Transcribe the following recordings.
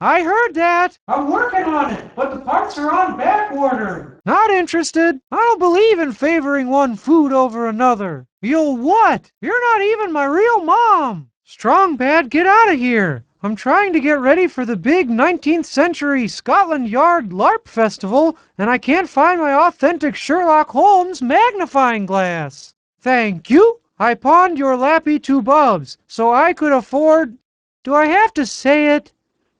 I heard that. I'm working on it, but the parts are on back order. Not interested. I don't believe in favoring one food over another. You'll what? You're not even my real mom. Strong Bad, get out of here. I'm trying to get ready for the big 19th century Scotland Yard LARP festival, and I can't find my authentic Sherlock Holmes magnifying glass. Thank you. I pawned your lappy two bubs, so I could afford... Do I have to say it?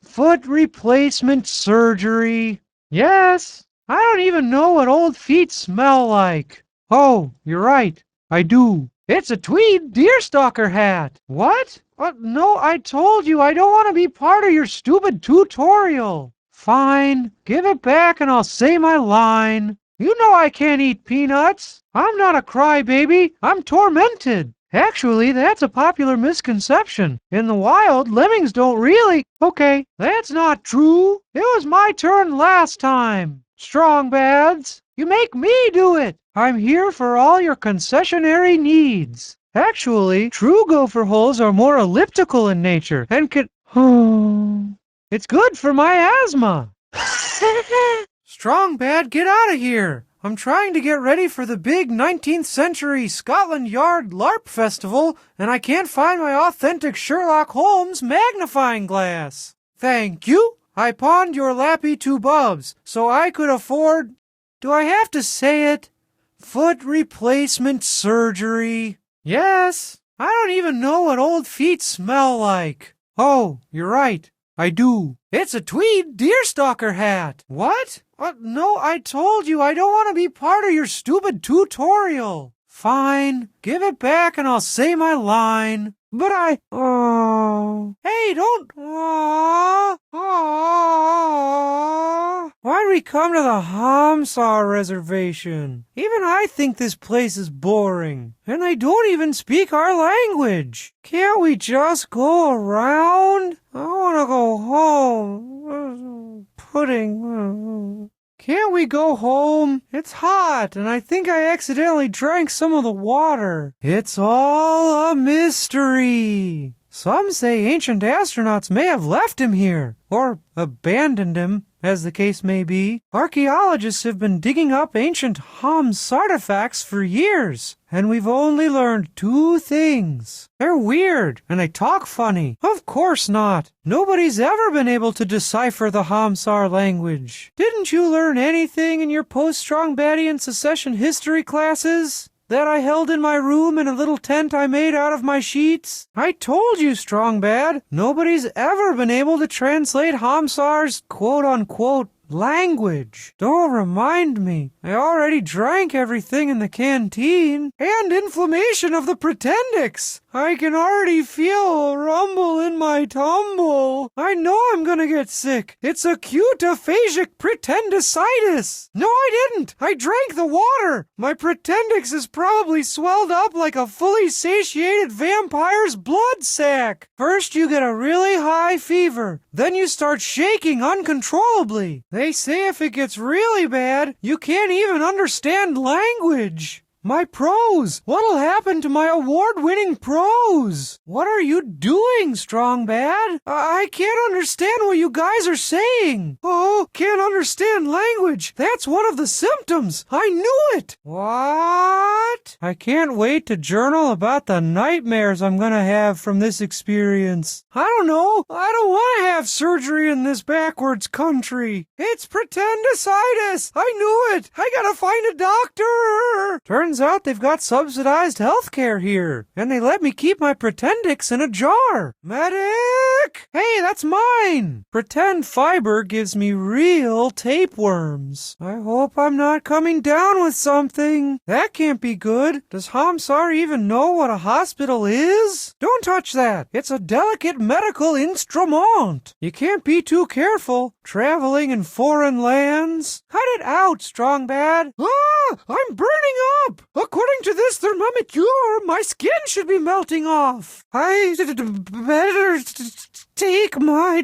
Foot replacement surgery. Yes. I don't even know what old feet smell like. Oh, you're right. I do. It's a tweed deerstalker hat. What? No, I told you I don't want to be part of your stupid tutorial. Fine. Give it back and I'll say my line. You know I can't eat peanuts. I'm not a crybaby. I'm tormented. Actually, that's a popular misconception. In the wild, lemmings don't really... Okay, that's not true. It was my turn last time. Strong Bads, you make me do it. I'm here for all your concessionary needs. Actually, true gopher holes are more elliptical in nature and can... It's good for my asthma. Strong Bad, get out of here. I'm trying to get ready for the big 19th century Scotland Yard LARP festival, and I can't find my authentic Sherlock Holmes magnifying glass. Thank you. I pawned your lappy two bubs, so I could afford... Do I have to say it? Foot replacement surgery. Yes. I don't even know what old feet smell like. Oh, you're right. I do. It's a tweed deerstalker hat. What? No, I told you I don't want to be part of your stupid tutorial. Fine. Give it back and I'll say my line. But I... Oh. Hey, don't... Why'd we come to the Homestar reservation? Even I think this place is boring. And they don't even speak our language. Can't we just go around? I want to go home. Pudding. Can't we go home? It's hot, and I think I accidentally drank some of the water. It's all a mystery. Some say ancient astronauts may have left him here, or abandoned him, as the case may be. Archaeologists have been digging up ancient Homs artifacts for years, and we've only learned two things. They're weird, and they talk funny. Of course not. Nobody's ever been able to decipher the Homsar language. Didn't you learn anything in your post-Strong Badia and secession history classes that I held in my room in a little tent I made out of my sheets? I told you, Strong Bad, nobody's ever been able to translate Homsar's quote-unquote language. Don't remind me. I already drank everything in the canteen. And inflammation of the pretendix. I can already feel a rumble in my tumble. I know I'm gonna get sick. It's acute aphasic pretendicitis. No, I didn't. I drank the water. My pretendix is probably swelled up like a fully satiated vampire's blood sac. First you get a really high fever. Then you start shaking uncontrollably. They say if it gets really bad, you can't even understand language. My prose! What'll happen to my award-winning prose? What are you doing, Strong Bad? I can't understand what you guys are saying. Oh, can't understand language. That's one of the symptoms. I knew it. What? I can't wait to journal about the nightmares I'm gonna have from this experience. I don't know. I don't want to have surgery in this backwards country. It's pretendicitis. I knew it. I gotta find a doctor. Turns out they've got subsidized health care here, and they let me keep my pretendix in a jar. Medic! Hey, that's mine! Pretend fiber gives me real tapeworms. I hope I'm not coming down with something. That can't be good. Does Homsar even know what a hospital is? Don't touch that. It's a delicate medical instrument. You can't be too careful traveling in foreign lands. Cut it out, Strong Bad. I'm burning up. According to this thermometer, my skin should be melting off. I better take my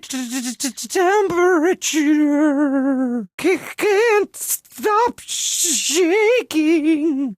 temperature. Can't stop shaking.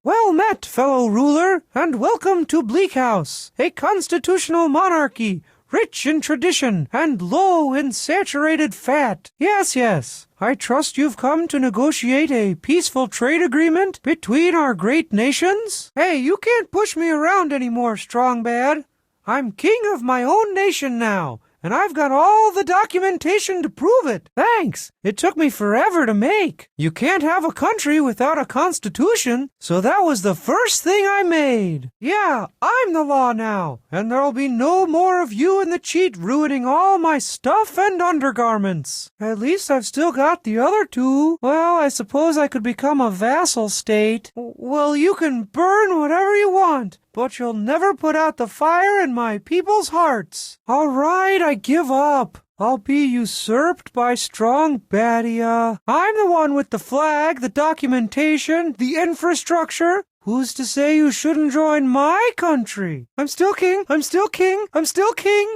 Well met, fellow ruler, and welcome to Bleak House, a constitutional monarchy rich in tradition and low in saturated fat. Yes. I trust you've come to negotiate a peaceful trade agreement between our great nations? Hey, you can't push me around anymore, Strong Bad. I'm king of my own nation now, and I've got all the documentation to prove it. Thanks. It took me forever to make. You can't have a country without a constitution, so that was the first thing I made. Yeah, I'm the law now, and there'll be no more of you and the cheat ruining all my stuff and undergarments. At least I've still got the other two. Well, I suppose I could become a vassal state. Well, you can burn whatever you want, but you'll never put out the fire in my people's hearts. All right, I give up. I'll be usurped by strong Badia. I'm the one with the flag, the documentation, the infrastructure. Who's to say you shouldn't join my country? I'm still king.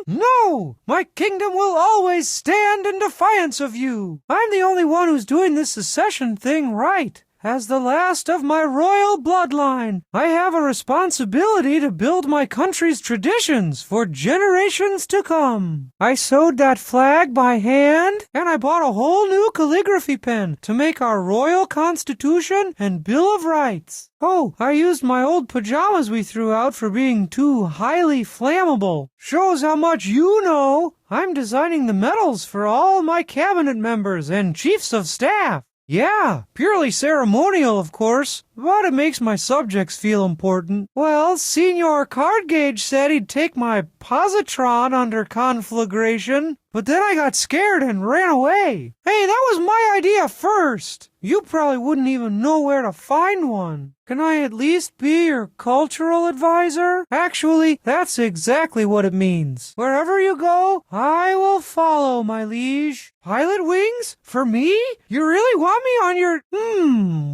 No! My kingdom will always stand in defiance of you. I'm the only one who's doing this secession thing right. As the last of my royal bloodline, I have a responsibility to build my country's traditions for generations to come. I sewed that flag by hand, and I bought a whole new calligraphy pen to make our royal constitution and Bill of Rights. Oh, I used my old pajamas we threw out for being too highly flammable. Shows how much you know. I'm designing the medals for all my cabinet members and chiefs of staff. Yeah, purely ceremonial, of course, but it makes my subjects feel important. Well, Senior Cardgage said he'd take my positron under conflagration, but then I got scared and ran away. Hey, that was my idea first. You probably wouldn't even know where to find one. Can I at least be your cultural advisor? Actually, that's exactly what it means. Wherever you go, I will follow, my liege. Pilot wings? For me? You really want me on your...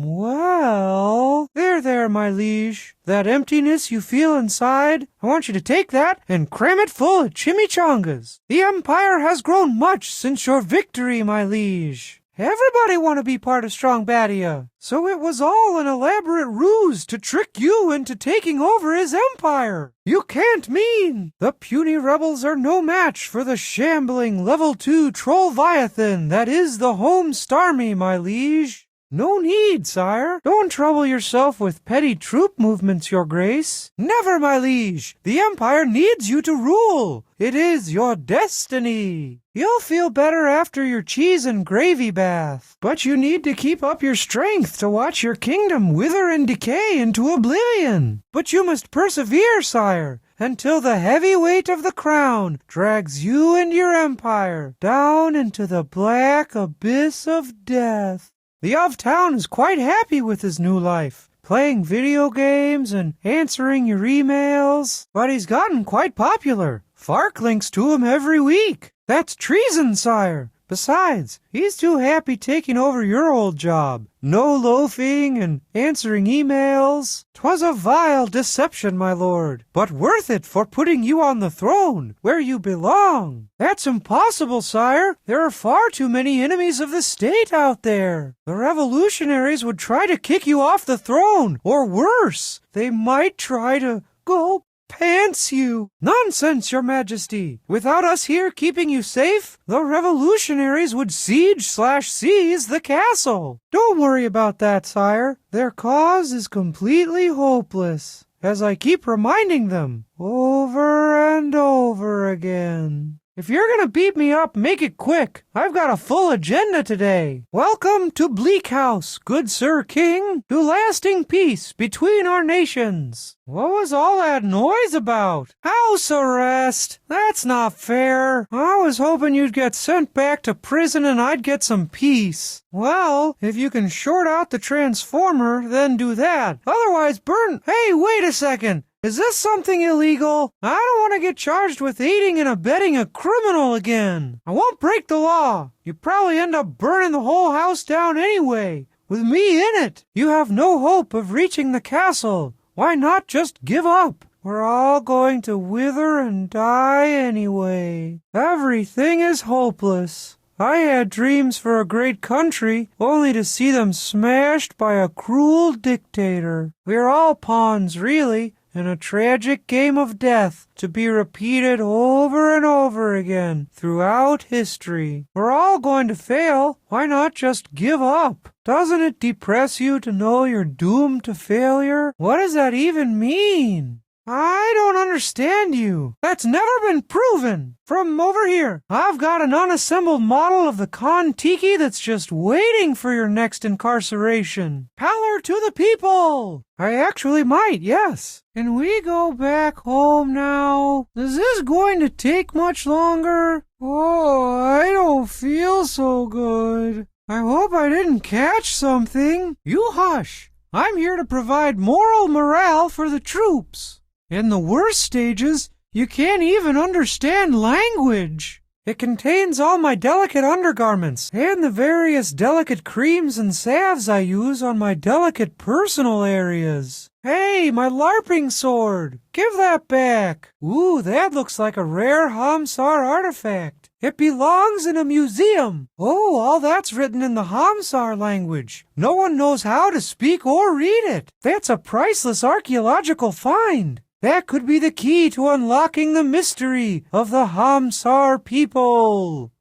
well... There, my liege. That emptiness you feel inside, I want you to take that and cram it full of chimichangas. The Empire has grown much since your victory, my liege. Everybody want to be part of Strong Badia, so it was all an elaborate ruse to trick you into taking over his empire. You can't mean the puny rebels are no match for the shambling level 2 Trollviathan that is the Homestar, my liege. No need, sire. Don't trouble yourself with petty troop movements, your grace. Never, my liege. The Empire needs you to rule. It is your destiny. You'll feel better after your cheese and gravy bath. But you need to keep up your strength to watch your kingdom wither and decay into oblivion. But you must persevere, sire, until the heavy weight of the crown drags you and your empire down into the black abyss of death. The of-town is quite happy with his new life, playing video games and answering your emails, but he's gotten quite popular. Fark links to him every week. That's treason, sire. Besides, he's too happy taking over your old job. No loafing and answering emails. 'Twas a vile deception, my lord, but worth it for putting you on the throne, where you belong. That's impossible, sire. There are far too many enemies of the state out there. The revolutionaries would try to kick you off the throne, or worse, they might try to go pants you. Nonsense, your majesty. Without us here keeping you safe, the revolutionaries would siege/seize the castle. Don't worry about that, sire. Their cause is completely hopeless, as I keep reminding them over and over again. If you're gonna beat me up, make it quick. I've got a full agenda today. Welcome to Bleak House, good Sir King, to lasting peace between our nations. What was all that noise about? House arrest? That's not fair. I was hoping you'd get sent back to prison and I'd get some peace. Well, if you can short out the transformer, then do that. Otherwise, burn... Hey, wait a second. Is this something illegal? I don't want to get charged with aiding and abetting a criminal again. I won't break the law. You probably end up burning the whole house down anyway, with me in it. You have no hope of reaching the castle. Why not just give up? We're all going to wither and die anyway. Everything is hopeless. I had dreams for a great country, only to see them smashed by a cruel dictator. We're all pawns, really, and a tragic game of death to be repeated over and over again throughout history. We're all going to fail. Why not just give up? Doesn't it depress you to know you're doomed to failure? What does that even mean? I don't understand you. That's never been proven. From over here, I've got an unassembled model of the Kon-Tiki that's just waiting for your next incarceration. Power to the people! I actually might, yes. Can we go back home now? Is this going to take much longer? Oh, I don't feel so good. I hope I didn't catch something. You hush. I'm here to provide moral morale for the troops. In the worst stages, you can't even understand language. It contains all my delicate undergarments and the various delicate creams and salves I use on my delicate personal areas. Hey, my LARPing sword! Give that back! Ooh, that looks like a rare Homestar artifact. It belongs in a museum. Oh, all that's written in the Homestar language. No one knows how to speak or read it. That's a priceless archaeological find. That could be the key to unlocking the mystery of the Homestar people.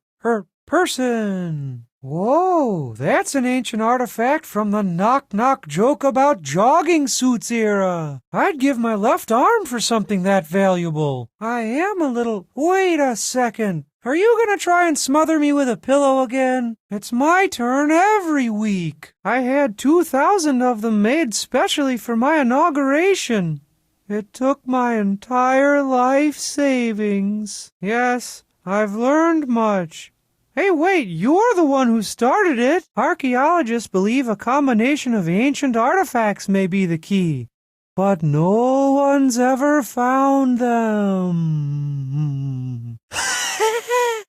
Person. Whoa, that's an ancient artifact from the knock-knock joke about jogging suits era. I'd give my left arm for something that valuable. I am a little... Wait a second. Are you gonna try and smother me with a pillow again? It's my turn every week. I had 2,000 of them made specially for my inauguration. It took my entire life savings. Yes, I've learned much. Hey, wait, you're the one who started it. Archaeologists believe a combination of ancient artifacts may be the key, but no one's ever found them.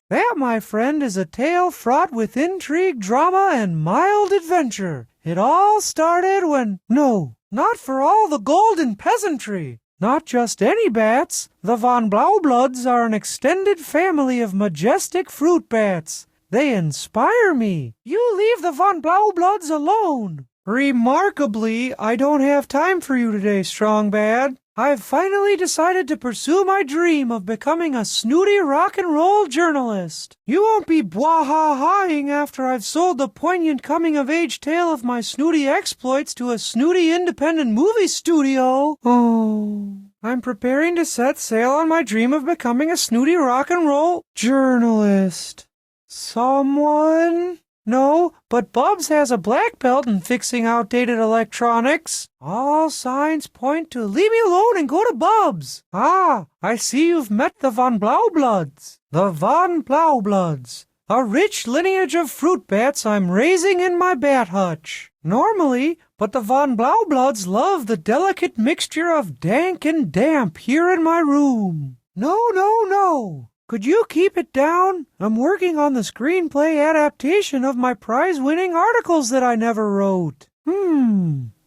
That, my friend, is a tale fraught with intrigue, drama, and mild adventure. It all started when... No, not for all the golden peasantry. Not just any bats. The von Blaubloods are an extended family of majestic fruit bats. They inspire me. You leave the von Blaubloods alone. Remarkably, I don't have time for you today, Strong Bad. I've finally decided to pursue my dream of becoming a snooty rock and roll journalist. You won't be blah-ha-haing after I've sold the poignant coming-of-age tale of my snooty exploits to a snooty independent movie studio. Oh, I'm preparing to set sail on my dream of becoming a snooty rock and roll journalist. Someone? No, but Bubs has a black belt in fixing outdated electronics. All signs point to leave me alone and go to Bubs. Ah, I see you've met the von Blaubloods. The von Blaubloods, a rich lineage of fruit bats I'm raising in my bat hutch. Normally, but the von Blaubloods love the delicate mixture of dank and damp here in my room. No. Could you keep it down? I'm working on the screenplay adaptation of my prize-winning articles that I never wrote.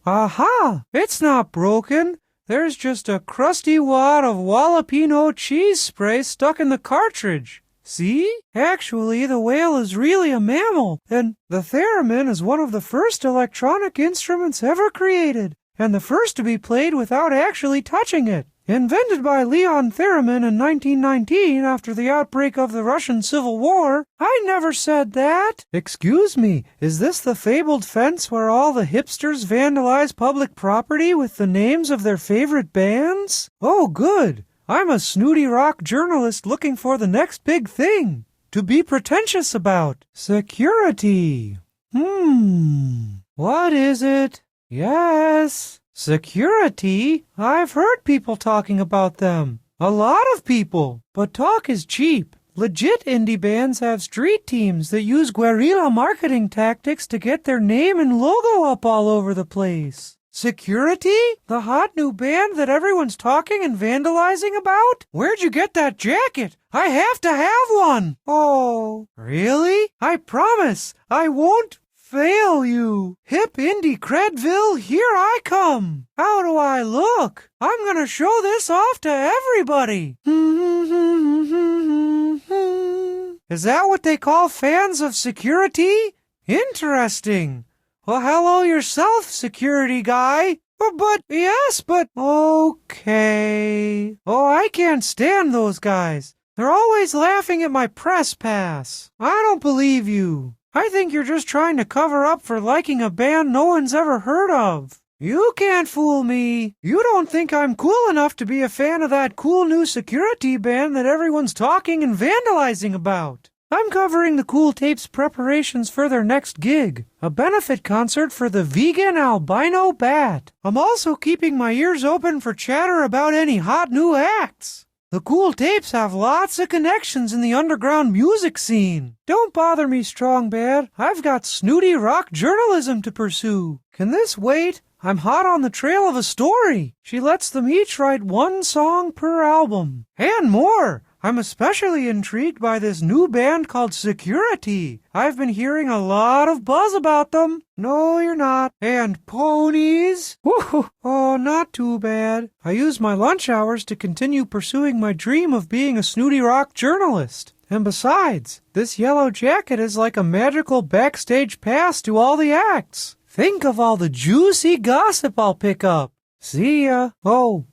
Aha! It's not broken. There's just a crusty wad of jalapeno cheese spray stuck in the cartridge. See? Actually, the whale is really a mammal, and the theremin is one of the first electronic instruments ever created, and the first to be played without actually touching it. Invented by Leon Theremin in 1919 after the outbreak of the Russian Civil War. I never said that. Excuse me, is this the fabled fence where all the hipsters vandalize public property with the names of their favorite bands? Oh, good. I'm a snooty rock journalist looking for the next big thing to be pretentious about. Security. What is it? Yes. Security? I've heard people talking about them. A lot of people. But talk is cheap. Legit indie bands have street teams that use guerrilla marketing tactics to get their name and logo up all over the place. Security? The hot new band that everyone's talking and vandalizing about? Where'd you get that jacket? I have to have one. Oh, really? I promise I won't fail you. Hip indie Credville, here I come. How do I look? I'm gonna show this off to everybody. Is that what they call fans of security? Interesting. Well, hello yourself, security guy. Okay. Oh, I can't stand those guys. They're always laughing at my press pass. I don't believe you. I think you're just trying to cover up for liking a band no one's ever heard of. You can't fool me. You don't think I'm cool enough to be a fan of that cool new security band that everyone's talking and vandalizing about. I'm covering the Cool Tapes preparations for their next gig, a benefit concert for the vegan albino bat. I'm also keeping my ears open for chatter about any hot new acts. The Cool Tapes have lots of connections in the underground music scene. Don't bother me, Strong Bad. I've got snooty rock journalism to pursue. Can this wait? I'm hot on the trail of a story. She lets them each write one song per album. And more. I'm especially intrigued by this new band called Security. I've been hearing a lot of buzz about them. No, you're not. And ponies? Woo-hoo. Oh, not too bad. I use my lunch hours to continue pursuing my dream of being a snooty rock journalist. And besides, this yellow jacket is like a magical backstage pass to all the acts. Think of all the juicy gossip I'll pick up. See ya. Oh,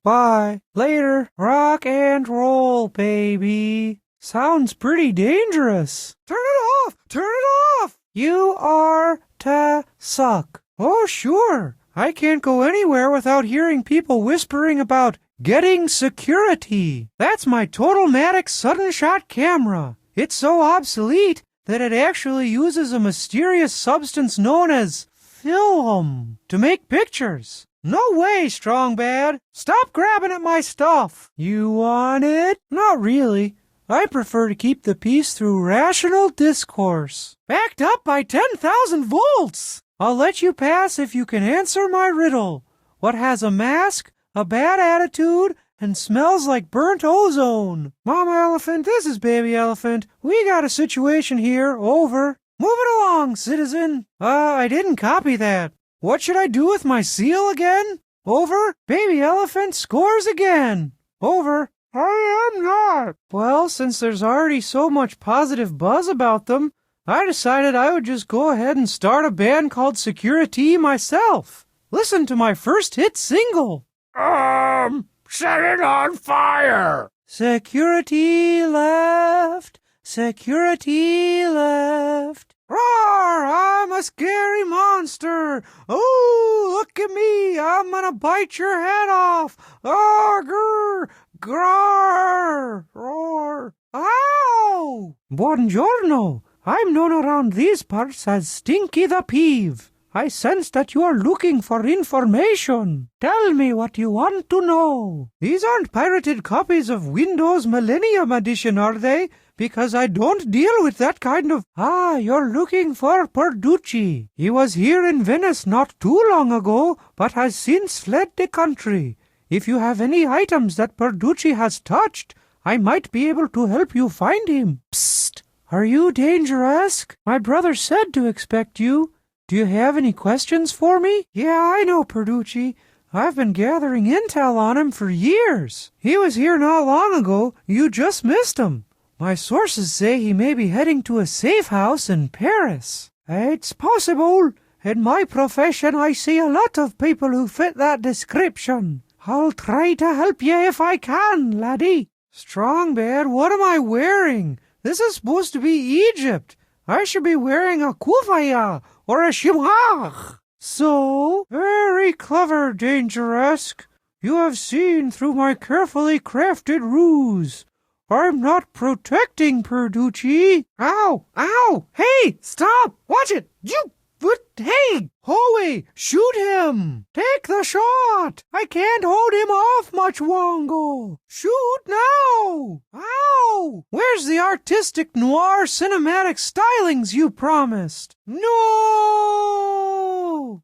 bye. Later. Rock and roll, baby. Sounds pretty dangerous. Turn it off! Turn it off! You are to suck. Oh, sure. I can't go anywhere without hearing people whispering about getting security. That's my Total-Matic sudden shot camera. It's so obsolete that it actually uses a mysterious substance known as film to make pictures. No way, Strong Bad. Stop grabbing at my stuff. You want it? Not really. I prefer to keep the peace through rational discourse. Backed up by 10,000 volts. I'll let you pass if you can answer my riddle. What has a mask, a bad attitude, and smells like burnt ozone? Mama Elephant, this is Baby Elephant. We got a situation here. Over. Move it along, citizen. I didn't copy that. What should I do with my seal again? Over. Baby Elephant scores again. Over. I am not. Well, since there's already so much positive buzz about them, I decided I would just go ahead and start a band called Security myself. Listen to my first hit single. Set it on fire! Security left. Security left. Roar! I'm a scary monster. Oh, look at me. I'm gonna bite your head off. Oh, grr, grr, roar. Ow! Buongiorno. I'm known around these parts as Stinky the Peeve. I sense that you are looking for information. Tell me what you want to know. These aren't pirated copies of Windows Millennium Edition, are they? Because I don't deal with that kind of... you're looking for Perducci. He was here in Venice not too long ago, but has since fled the country. If you have any items that Perducci has touched, I might be able to help you find him. Psst! Are you Dangeresque? My brother said to expect you. Do you have any questions for me? Yeah, I know Perducci. I've been gathering intel on him for years. He was here not long ago. You just missed him. My sources say he may be heading to a safe house in Paris. It's possible. In my profession, I see a lot of people who fit that description. I'll try to help you if I can, laddie. Strong Bad, what am I wearing? This is supposed to be Egypt. I should be wearing a kufaya or a shimach. So, very clever, Dangeresque. You have seen through my carefully crafted ruse. I'm not protecting Perducci. Ow! Ow! Hey! Stop! Watch it! Hey! Hoey! Shoot him! Take the shot! I can't hold him off much longer. Shoot now! Ow! Where's the artistic noir cinematic stylings you promised? No!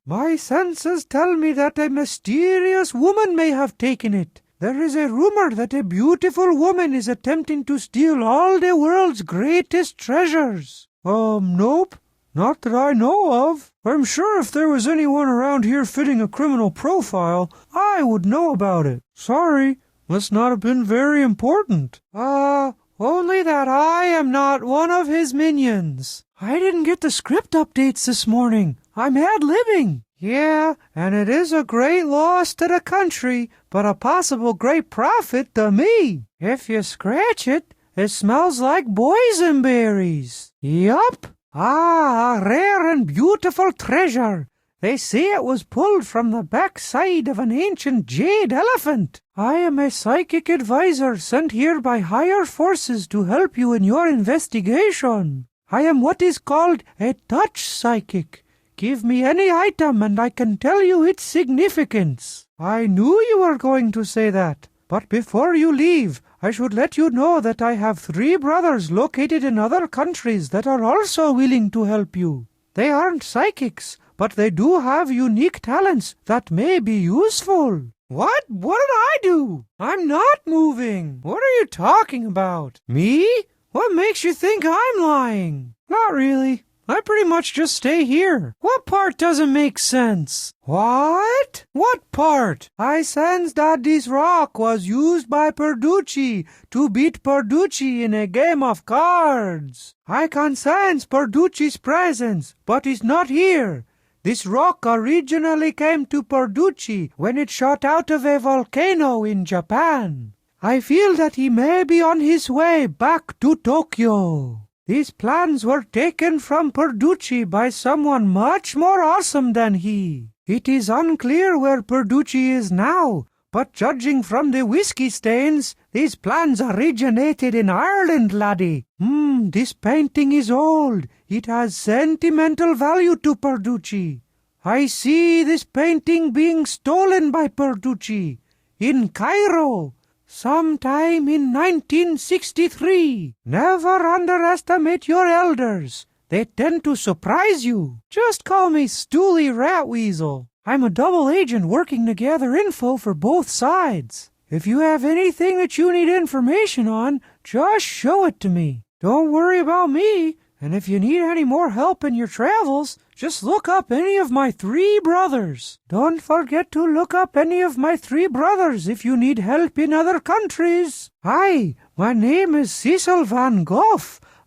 My senses tell me that a mysterious woman may have taken it. There is a rumor that a beautiful woman is attempting to steal all the world's greatest treasures. Nope. Not that I know of. I'm sure if there was anyone around here fitting a criminal profile, I would know about it. Sorry, must not have been very important. Only that I am not one of his minions. I didn't get the script updates this morning. I'm ad-libbing. Yeah, and it is a great loss to the country, but a possible great profit to me. If you scratch it, it smells like boysenberries. Yup. Ah, a rare and beautiful treasure. They say it was pulled from the backside of an ancient jade elephant. I am a psychic advisor sent here by higher forces to help you in your investigation. I am what is called a touch psychic. Give me any item and I can tell you its significance. I knew you were going to say that. But before you leave, I should let you know that I have 3 brothers located in other countries that are also willing to help you. They aren't psychics, but they do have unique talents that may be useful. What? What did I do? I'm not moving. What are you talking about? Me? What makes you think I'm lying? Not really. I pretty much just stay here. What part doesn't make sense? What? What part? I sense that this rock was used by Perducci to beat Perducci in a game of cards. I can sense Perducci's presence, but he's not here. This rock originally came to Perducci when it shot out of a volcano in Japan. I feel that he may be on his way back to Tokyo. These plans were taken from Perducci by someone much more awesome than he. It is unclear where Perducci is now, but judging from the whiskey stains, these plans originated in Ireland, laddie. This painting is old. It has sentimental value to Perducci. I see this painting being stolen by Perducci in Cairo. Sometime in 1963. Never underestimate your elders. They tend to surprise you. Just call me Stoolie Ratweasel. I'm a double agent working to gather info for both sides. If you have anything that you need information on, just show it to me. Don't worry about me. And if you need any more help in your travels, just look up any of my 3 brothers. Don't forget to look up any of my 3 brothers if you need help in other countries. Hi, my name is Cecil Van Gogh.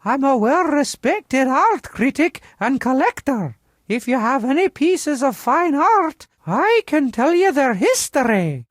I'm a well-respected art critic and collector. If you have any pieces of fine art, I can tell you their history.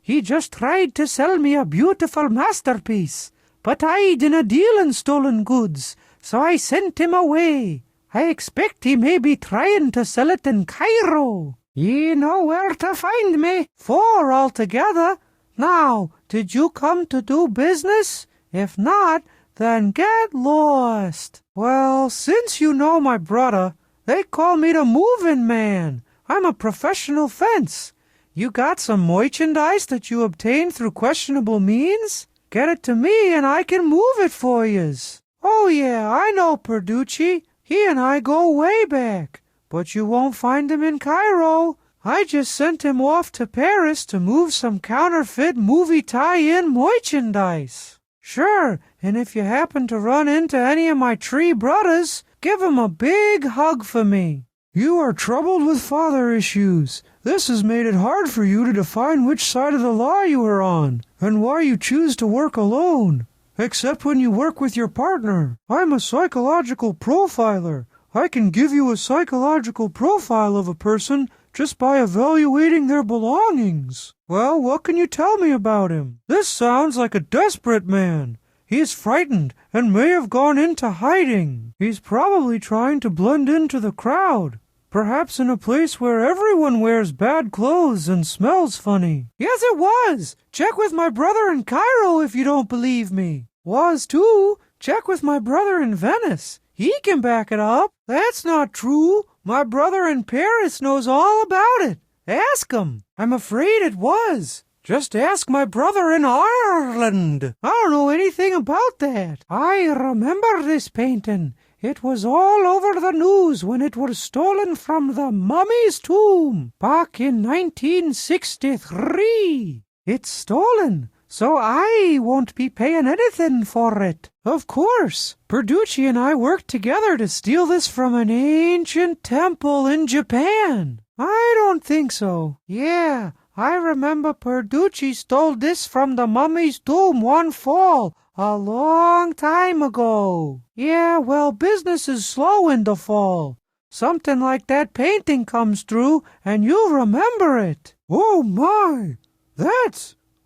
He just tried to sell me a beautiful masterpiece, but I didn't deal in stolen goods. So I sent him away. I expect he may be trying to sell it in Cairo. Ye know where to find me. 4 altogether. Now, did you come to do business? If not, then get lost. Well, since you know my brother, they call me the moving man. I'm a professional fence. You got some merchandise that you obtained through questionable means? Get it to me and I can move it for yous. Oh yeah, I know Perducci. He and I go way back. But you won't find him in Cairo. I just sent him off to Paris to move some counterfeit movie tie-in merchandise. Sure, and if you happen to run into any of my 3 brothers, give 'em a big hug for me. You are troubled with father issues. This has made it hard for you to define which side of the law you are on, and why you choose to work alone. Except when you work with your partner. I'm a psychological profiler. I can give you a psychological profile of a person just by evaluating their belongings. Well, what can you tell me about him? This sounds like a desperate man. He is frightened and may have gone into hiding. He's probably trying to blend into the crowd. Perhaps in a place where everyone wears bad clothes and smells funny. Yes, it was. Check with my brother in Cairo if you don't believe me. Was too. Check with my brother in Venice. He can back it up. That's not true. My brother in Paris knows all about it. Ask him. I'm afraid it was. Just ask my brother in Ireland. I don't know anything about that. I remember this painting. It was all over the news when it was stolen from the mummy's tomb back in 1963. It's stolen, so I won't be paying anything for it. Of course, Perducci and I worked together to steal this from an ancient temple in Japan. I don't think so. Yeah, I remember Perducci stole this from the mummy's tomb one fall, a long time ago. Yeah, well, business is slow in the fall. something like that painting comes through and you'll remember it. Oh my!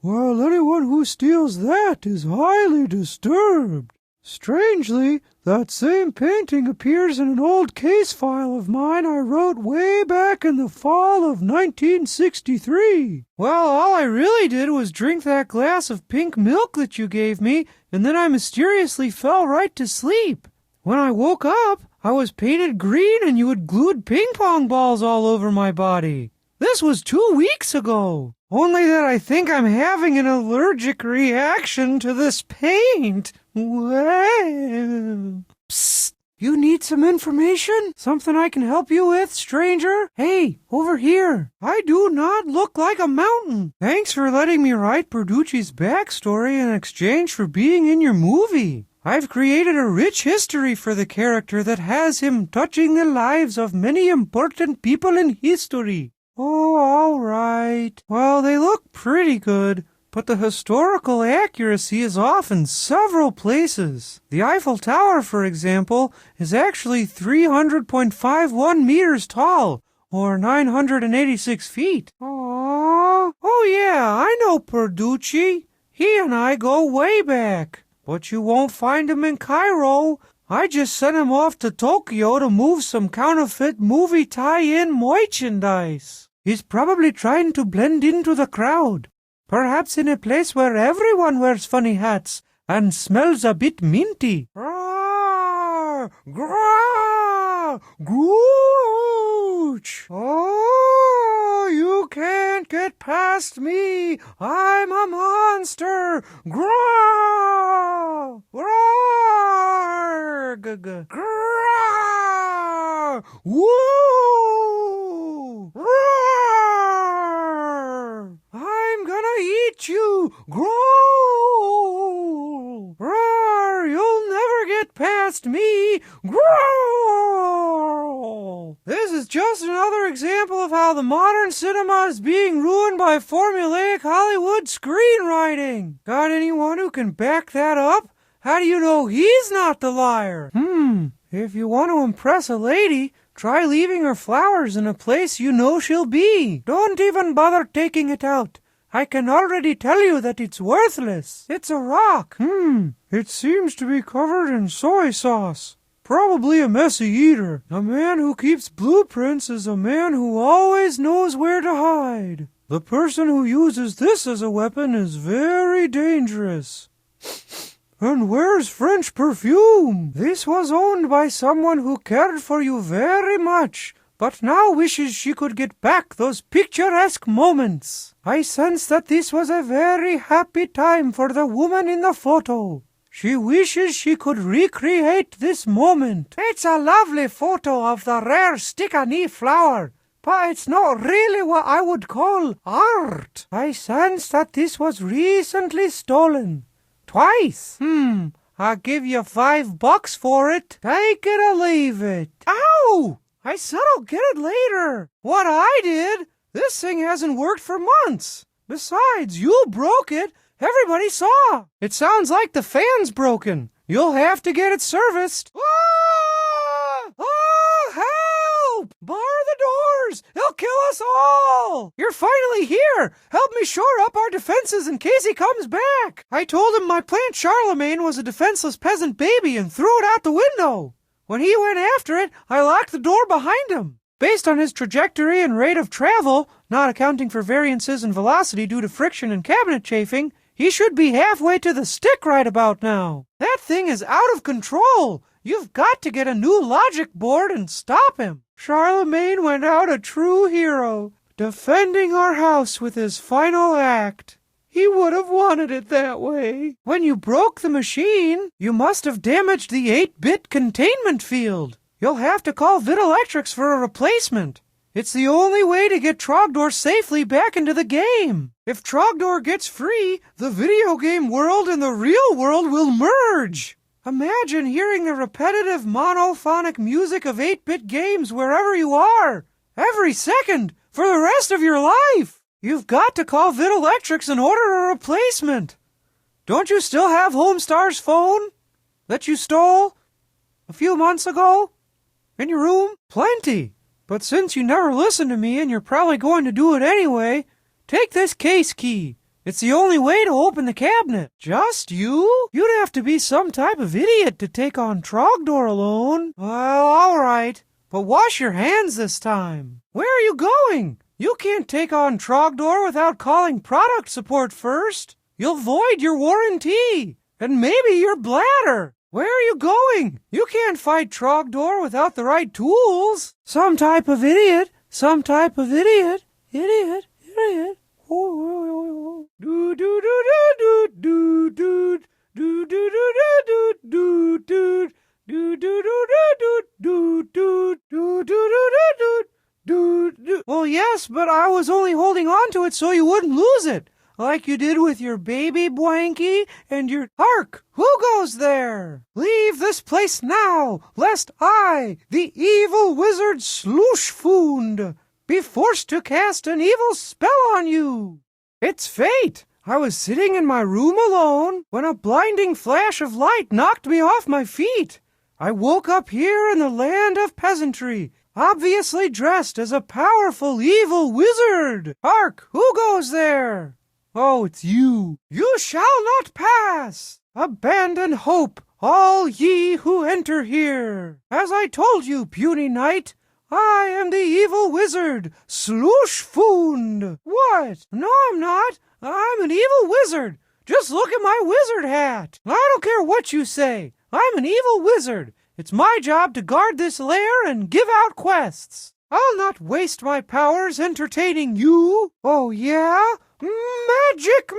Well, anyone who steals that is highly disturbed. Strangely, that same painting appears in an old case file of mine I wrote way back in the fall of 1963. Well, all I really did was drink that glass of pink milk that you gave me, and then I mysteriously fell right to sleep. When I woke up, I was painted green and you had glued ping pong balls all over my body. This was 2 weeks ago. Only that I think I'm having an allergic reaction to this paint. Well. Psst. You need some information? Something I can help you with, stranger? Hey, over here. I do not look like a mountain. Thanks for letting me write Perducci's backstory in exchange for being in your movie. I've created a rich history for the character that has him touching the lives of many important people in history. Oh, all right. Well, they look pretty good, but the historical accuracy is off in several places. The Eiffel Tower, for example, is actually 300.51 meters tall, or 986 feet. Aww. Oh yeah, I know Perducci. He and I go way back. But you won't find him in Cairo. I just sent him off to Tokyo to move some counterfeit movie tie-in merchandise. He's probably trying to blend into the crowd. Perhaps in a place where everyone wears funny hats and smells a bit minty. Roar! Grah! Gooch! Oh, you can't get past me. I'm a monster. Grah! Roar! Grah! Woo! Roar! I'm gonna eat you. Growl! Roar! You'll never get past me. Growl! This is just another example of how the modern cinema is being ruined by formulaic Hollywood screenwriting. Got anyone who can back that up? How do you know he's not the liar? If you want to impress a lady, try leaving her flowers in a place you know she'll be. Don't even bother taking it out. I can already tell you that it's worthless. It's a rock. It seems to be covered in soy sauce. Probably a messy eater. A man who keeps blueprints is a man who always knows where to hide. The person who uses this as a weapon is very dangerous. And where's French perfume? This was owned by someone who cared for you very much, but now wishes she could get back those picturesque moments. I sense that this was a very happy time for the woman in the photo. She wishes she could recreate this moment. It's a lovely photo of the rare stick-a-knee flower, but it's not really what I would call art. I sense that this was recently stolen. Twice. I'll give you $5 for it. Take it or leave it. Ow! I said I'll get it later. What I did? This thing hasn't worked for months. Besides, you broke it. Everybody saw. It sounds like the fan's broken. You'll have to get it serviced. Ah! Oh, help! Bar the doors! They'll kill us all! You're finally here! Help me shore up our defenses in case he comes back! I told him my plant Charlemagne was a defenseless peasant baby and threw it out the window. When he went after it, I locked the door behind him. Based on his trajectory and rate of travel, not accounting for variances in velocity due to friction and cabinet chafing, he should be halfway to the stick right about now. That thing is out of control. You've got to get a new logic board and stop him. Charlemagne went out a true hero, defending our house with his final act. He would have wanted it that way. When you broke the machine, you must have damaged the 8-bit containment field. You'll have to call Videlectrics for a replacement. It's the only way to get Trogdor safely back into the game. If Trogdor gets free, the video game world and the real world will merge. Imagine hearing the repetitive monophonic music of 8-bit games wherever you are, every second, for the rest of your life. You've got to call Videlectrics and order a replacement. Don't you still have Homestar's phone that you stole a few months ago? In your room? Plenty. But since you never listen to me and you're probably going to do it anyway, take this case key. It's the only way to open the cabinet. Just you? You'd have to be some type of idiot to take on Trogdor alone. Well, all right. But wash your hands this time. Where are you going? You can't take on Trogdor without calling product support first. You'll void your warranty. And maybe your bladder. Where are you going? You can't fight Trogdor without the right tools. Some type of idiot. Some type of idiot. Idiot. Idiot. Do do do do do do do do do do do do do do. Well, yes, but I was only holding on to it so you wouldn't lose it, like you did with your baby blankie and your... Hark! Who goes there? Leave this place now, lest I, the evil wizard Slooshfoond, be forced to cast an evil spell on you. It's fate. I was sitting in my room alone when a blinding flash of light knocked me off my feet. I woke up here in the land of peasantry, obviously dressed as a powerful evil wizard. Hark! Who goes there? Oh, it's you. You shall not pass. Abandon hope, all ye who enter here. As I told you, puny knight, I am the evil wizard, Slooshfoond. What? No, I'm not. I'm an evil wizard. Just look at my wizard hat. I don't care what you say. I'm an evil wizard. It's my job to guard this lair and give out quests. I'll not waste my powers entertaining you. Oh, yeah? Magic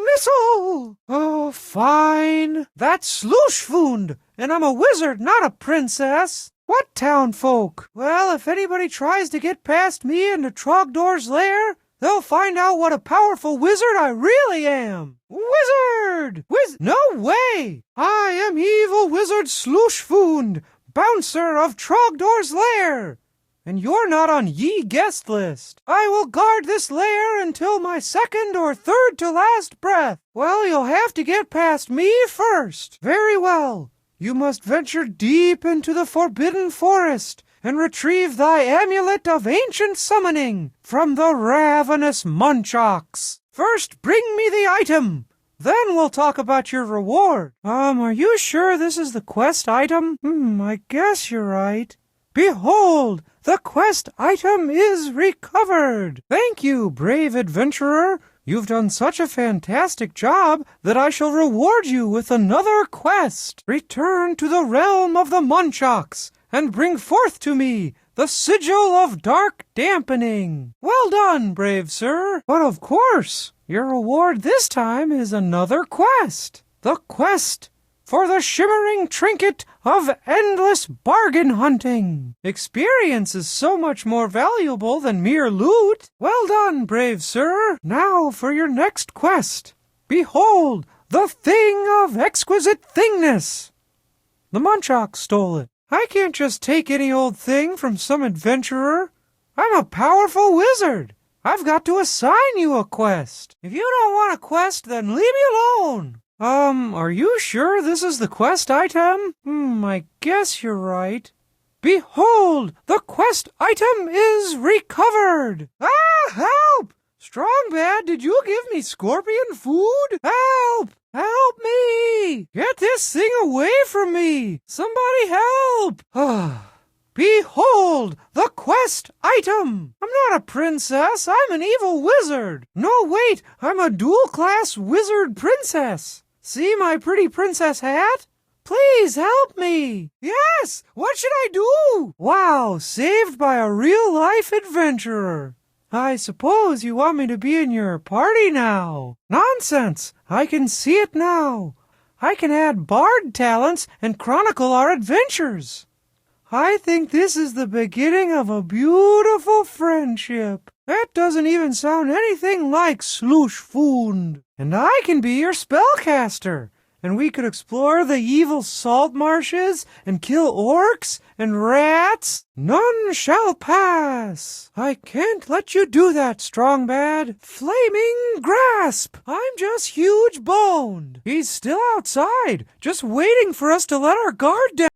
missile. Oh, fine. That's Slooshfoond, and I'm a wizard, not a princess. What town folk? Well, if anybody tries to get past me into Trogdor's lair, they'll find out what a powerful wizard I really am. Wizard! No way! I am evil wizard Slooshfoond, bouncer of Trogdor's lair. And you're not on ye guest list. I will guard this lair until my second or third to last breath. Well, you'll have to get past me first. Very well. You must venture deep into the forbidden forest and retrieve thy amulet of ancient summoning from the ravenous Munchauks. First, bring me the item. Then we'll talk about your reward. Are you sure this is the quest item? I guess you're right. Behold, the quest item is recovered. Thank you, brave adventurer. You've done such a fantastic job that I shall reward you with another quest. Return to the realm of the Munchauks and bring forth to me the sigil of dark dampening. Well done, brave sir. But of course, your reward this time is another quest. The quest for the shimmering trinket of endless bargain hunting. Experience is so much more valuable than mere loot. Well done, brave sir. Now for your next quest. Behold, the thing of exquisite thingness. The Munchauks stole it. I can't just take any old thing from some adventurer. I'm a powerful wizard. I've got to assign you a quest. If you don't want a quest, then leave me alone. Are you sure this is the quest item? I guess you're right. Behold, the quest item is recovered. Ah, help! Strongbad, did you give me scorpion food? Help! Help me! Get this thing away from me! Somebody help! Behold, the quest item! I'm not a princess, I'm an evil wizard. No, wait, I'm a dual-class wizard princess. See my pretty princess hat? Please help me. Yes, what should I do? Wow, saved by a real-life adventurer. I suppose you want me to be in your party now. Nonsense, I can see it now. I can add bard talents and chronicle our adventures. I think this is the beginning of a beautiful friendship. That doesn't even sound anything like Slooshfoond. And I can be your spellcaster. And we could explore the evil salt marshes and kill orcs and rats. None shall pass. I can't let you do that, Strongbad. Flaming grasp. I'm just huge boned. He's still outside, just waiting for us to let our guard down.